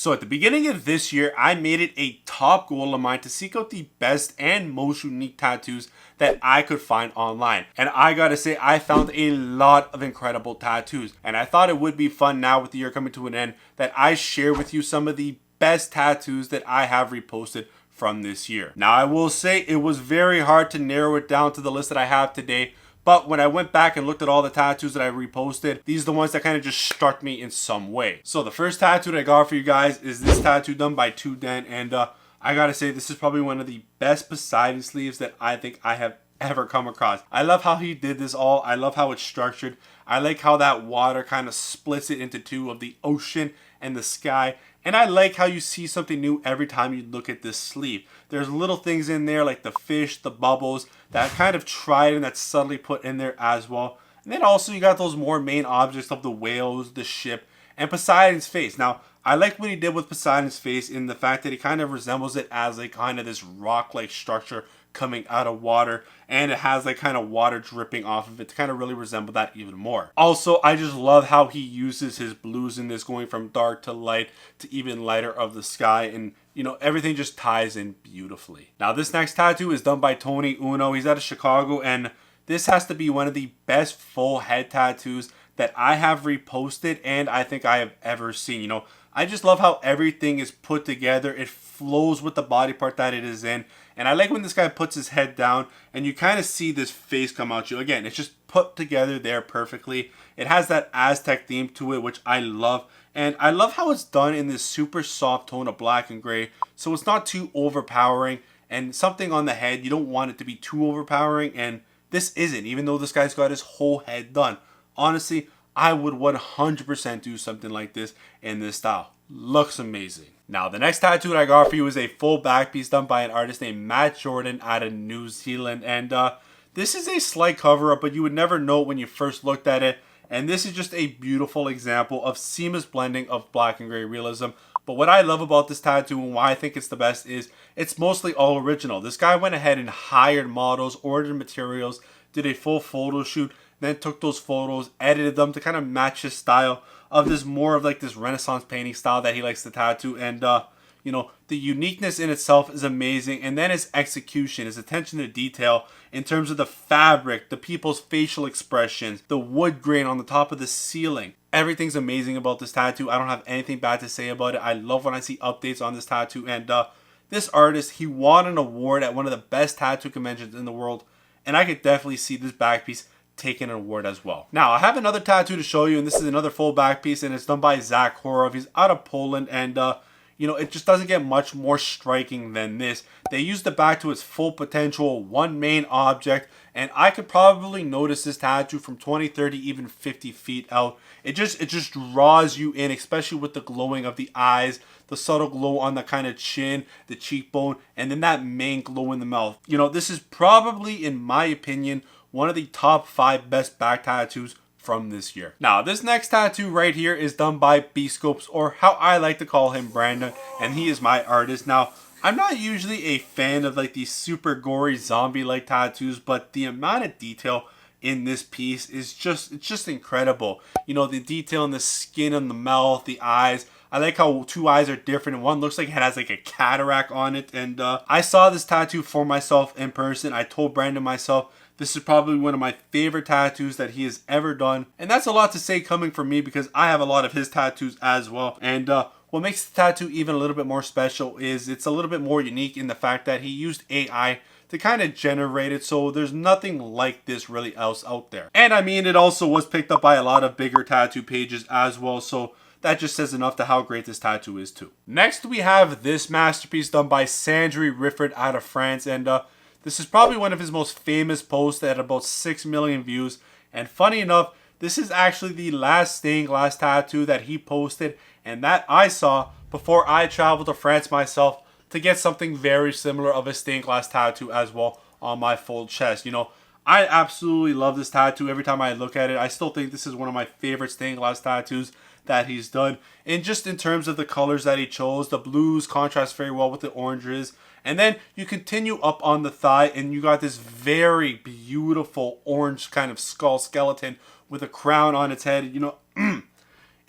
So at the beginning of this year, I made it a top goal of mine to seek out the best and most unique tattoos that I could find online. And I gotta say, I found a lot of incredible tattoos. And I thought it would be fun now with the year coming to an end that I share with you some of the best tattoos that I have reposted from this year. Now I will say it was very hard to narrow it down to the list that I have today. But when I went back and looked at all the tattoos that I reposted, these are the ones that kind of just struck me in some way. So the first tattoo that I got for you guys is this tattoo done by 2Den. And I gotta say, this is probably one of the best Poseidon sleeves that I think I have ever come across. I love how he did this all. I love how it's structured. I like how that water kind of splits it into two of the ocean and the sky. And I like how you see something new every time you look at this sleeve. There's little things in there like the fish, the bubbles, that kind of trident that's subtly put in there as well. And then also you got those more main objects of the whales, the ship, and Poseidon's face. Now, I like what he did with Poseidon's face in the fact that he kind of resembles it as like kind of this rock-like structure coming out of water, and it has like kind of water dripping off of it to kind of really resemble that even more. Also, I just love how he uses his blues in this, going from dark to light to even lighter of the sky, and you know, everything just ties in beautifully. Now this next tattoo is done by Tony Uno. He's out of Chicago, and this has to be one of the best full head tattoos that I have reposted and I think I have ever seen. You know, I just love how everything is put together. It flows with the body part that it is in. And I like when this guy puts his head down and you kind of see this face come out. Again, it's just put together there perfectly. It has that Aztec theme to it, which I love. And I love how it's done in this super soft tone of black and gray. So it's not too overpowering. And something on the head, you don't want it to be too overpowering. And this isn't, even though this guy's got his whole head done. Honestly, I would 100% do something like this in this style. Looks amazing. Now, the next tattoo that I got for you is a full back piece done by an artist named Matt Jordan out of New Zealand. And this is a slight cover-up, but you would never know it when you first looked at it. And this is just a beautiful example of seamless blending of black and gray realism. But what I love about this tattoo and why I think it's the best is it's mostly all original. This guy went ahead and hired models, ordered materials, did a full photo shoot, then took those photos, edited them to kind of match his style of this more of like this Renaissance painting style that he likes to tattoo. And you know, the uniqueness in itself is amazing, and then his execution, his attention to detail in terms of the fabric, the people's facial expressions, the wood grain on the top of the ceiling. Everything's amazing about this tattoo. I don't have anything bad to say about it. I love when I see updates on this tattoo. And this artist, he won an award at one of the best tattoo conventions in the world, and I could definitely see this back piece taking an award as well. Now, I have another tattoo to show you, and this is another full back piece, and it's done by Zach Horov. He's out of Poland, and you know, it just doesn't get much more striking than this. They use the back to its full potential, one main object, and I could probably notice this tattoo from 20, 30, even 50 feet out. It just draws you in, especially with the glowing of the eyes, the subtle glow on the kind of chin, the cheekbone, and then that main glow in the mouth. You know, this is probably, in my opinion, one of the top 5 best back tattoos from this year. Now, this next tattoo right here is done by B-Scopes, or how I like to call him, Brandon, and he is my artist. Now, I'm not usually a fan of like these super gory zombie-like tattoos, but the amount of detail in this piece is just incredible. You know, the detail in the skin and the mouth, the eyes. I like how 2 eyes are different, and one looks like it has like a cataract on it. And I saw this tattoo for myself in person. I told Brandon myself, this is probably one of my favorite tattoos that he has ever done. And that's a lot to say coming from me because I have a lot of his tattoos as well. And what makes the tattoo even a little bit more special is it's a little bit more unique in the fact that he used AI to kind of generate it. So there's nothing like this really else out there. And I mean, it also was picked up by a lot of bigger tattoo pages as well. So that just says enough to how great this tattoo is too. Next, we have this masterpiece done by Sandri Rifford out of France. And this is probably one of his most famous posts at about 6 million views. And funny enough, this is actually the last stained glass tattoo that he posted and that I saw before I traveled to France myself to get something very similar of a stained glass tattoo as well on my full chest. You know, I absolutely love this tattoo. Every time I look at it, I still think this is one of my favorite stained glass tattoos that he's done. And just in terms of the colors that he chose, the blues contrast very well with the oranges. And then you continue up on the thigh and you got this very beautiful orange kind of skull skeleton with a crown on its head. You know,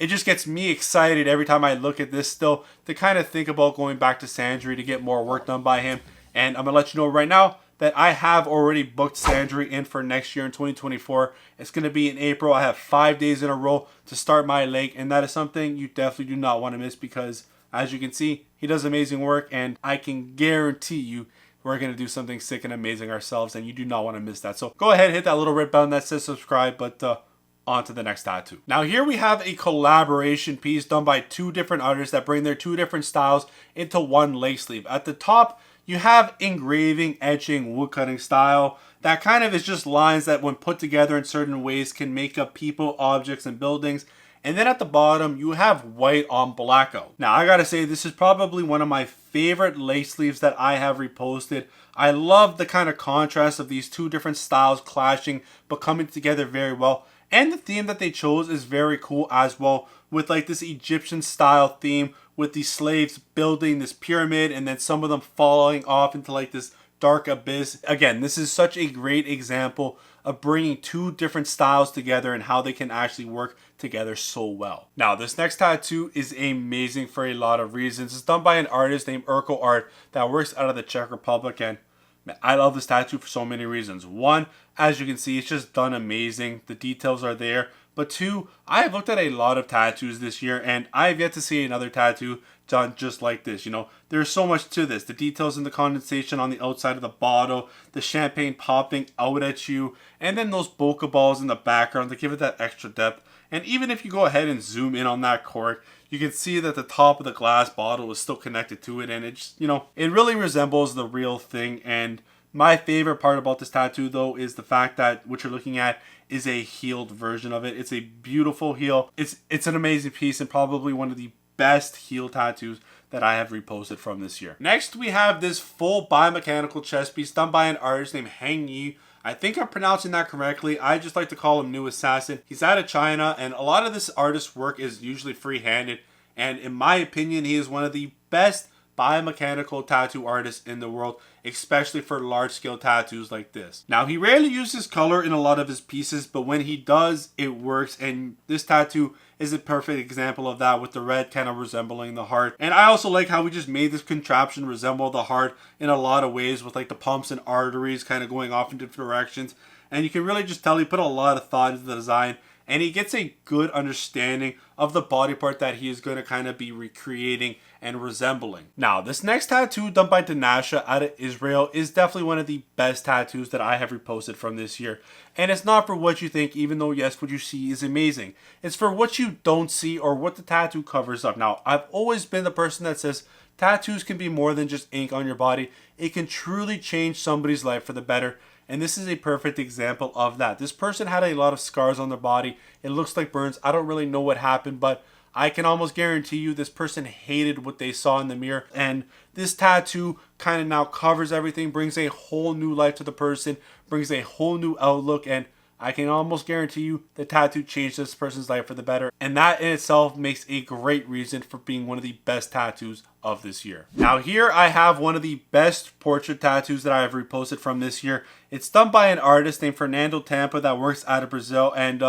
it just gets me excited every time I look at this still to kind of think about going back to Sandry to get more work done by him. And I'm going to let you know right now that I have already booked Sandry in for next year in 2024. It's going to be in April. I have 5 days in a row to start my lake, and that is something you definitely do not want to miss because, as you can see, he does amazing work, and I can guarantee you we're going to do something sick and amazing ourselves, and you do not want to miss that. So go ahead, hit that little red button that says subscribe, but on to the next tattoo. Now here we have a collaboration piece done by two different artists that bring their two different styles into one lake sleeve. At the top, you have engraving, etching, woodcutting style. That kind of is just lines that when put together in certain ways can make up people, objects, and buildings. And then at the bottom, you have white on blackout. Now I gotta say, this is probably one of my favorite lake sleeves that I have reposted. I love the kind of contrast of these two different styles clashing but coming together very well. And the theme that they chose is very cool as well, with like this Egyptian style theme with these slaves building this pyramid and then some of them falling off into like this dark abyss. Again, this is such a great example of bringing two different styles together and how they can actually work together so well. Now, this next tattoo is amazing for a lot of reasons. It's done by an artist named Urkel Art that works out of the Czech Republic, and man, I love this tattoo for so many reasons. One, as you can see, it's just done amazing. The details are there. But two, I have looked at a lot of tattoos this year, and I have yet to see another tattoo done just like this. You know, there's so much to this. The details in the condensation on the outside of the bottle, the champagne popping out at you, and then those bokeh balls in the background to give it that extra depth. And even if you go ahead and zoom in on that cork, you can see that the top of the glass bottle is still connected to it, and it just, you know, it really resembles the real thing. And my favorite part about this tattoo, though, is the fact that what you're looking at is a healed version of it. It's a beautiful heel. It's an amazing piece and probably one of the best heel tattoos that I have reposted from this year. Next, we have this full biomechanical chest piece done by an artist named Heng Yi. I think I'm pronouncing that correctly. I just like to call him New Assassin. He's out of China, and a lot of this artist's work is usually free-handed. And in my opinion, he is one of the best biomechanical tattoo artists in the world, especially for large-scale tattoos like this. Now, he rarely uses color in a lot of his pieces, but when he does, it works, and this tattoo is a perfect example of that, with the red kind of resembling the heart. And I also like how we just made this contraption resemble the heart in a lot of ways, with like the pumps and arteries kind of going off in different directions. And you can really just tell he put a lot of thought into the design, and he gets a good understanding of the body part that he is going to kind of be recreating and resembling. Now, this next tattoo done by Danasha out of Israel is definitely one of the best tattoos that I have reposted from this year. And it's not for what you think, even though yes, what you see is amazing. It's for what you don't see or what the tattoo covers up. Now, I've always been the person that says tattoos can be more than just ink on your body. It can truly change somebody's life for the better. And this is a perfect example of that. This person had a lot of scars on their body. It looks like burns. I don't really know what happened, but I can almost guarantee you this person hated what they saw in the mirror. And this tattoo kind of now covers everything, brings a whole new life to the person, brings a whole new outlook, and I can almost guarantee you the tattoo changed this person's life for the better. And that in itself makes a great reason for being one of the best tattoos of this year. Now here I have one of the best portrait tattoos that I have reposted from this year. It's done by an artist named Fernando Tampa that works out of Brazil, and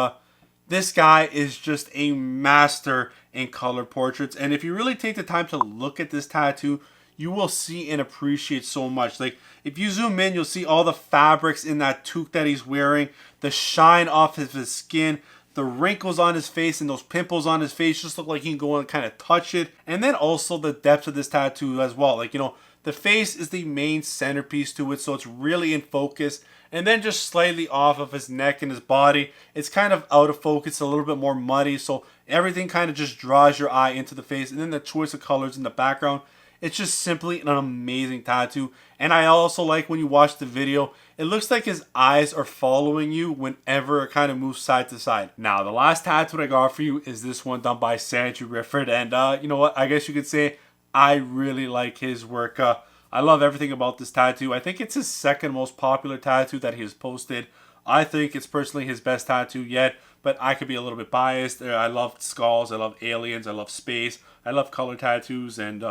this guy is just a master in color portraits. And if you really take the time to look at this tattoo, you will see and appreciate so much. Like, if you zoom in, you'll see all the fabrics in that toque that he's wearing, the shine off of his skin, the wrinkles on his face, and those pimples on his face just look like he can go and kind of touch it. And then also the depth of this tattoo as well. Like, you know, the face is the main centerpiece to it, so it's really in focus. And then just slightly off of his neck and his body, it's kind of out of focus, a little bit more muddy, so everything kind of just draws your eye into the face. And then the choice of colors in the background, it's just simply an amazing tattoo. And I also like when you watch the video, it looks like his eyes are following you whenever it kind of moves side to side. Now, the last tattoo I got for you is this one done by Sandry Rifford. And you know what? I guess you could say I really like his work. I love everything about this tattoo. I think it's his second most popular tattoo that he has posted. I think it's personally his best tattoo yet, but I could be a little bit biased. I love skulls, I love aliens, I love space, I love color tattoos, and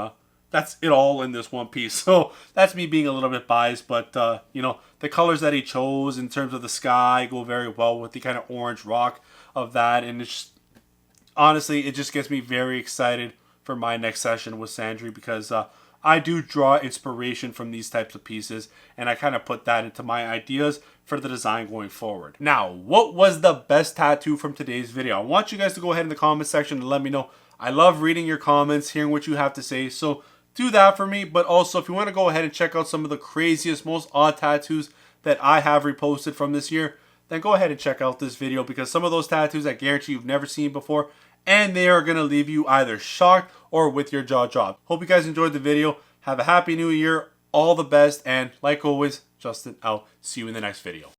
that's it all in this one piece. So that's me being a little bit biased, but you know, the colors that he chose in terms of the sky go very well with the kind of orange rock of that, and it's just, honestly, it just gets me very excited for my next session with Sandry because I do draw inspiration from these types of pieces, and I kind of put that into my ideas for the design going forward. Now, what was the best tattoo from today's video? I want you guys to go ahead in the comment section and let me know. I love reading your comments, hearing what you have to say, so do that for me. But also, if you want to go ahead and check out some of the craziest, most odd tattoos that I have reposted from this year, then go ahead and check out this video, because some of those tattoos I guarantee you've never seen before, and they are going to leave you either shocked or with your jaw dropped. Hope you guys enjoyed the video. Have a happy new year. All the best. And like always, Justin out. See you in the next video.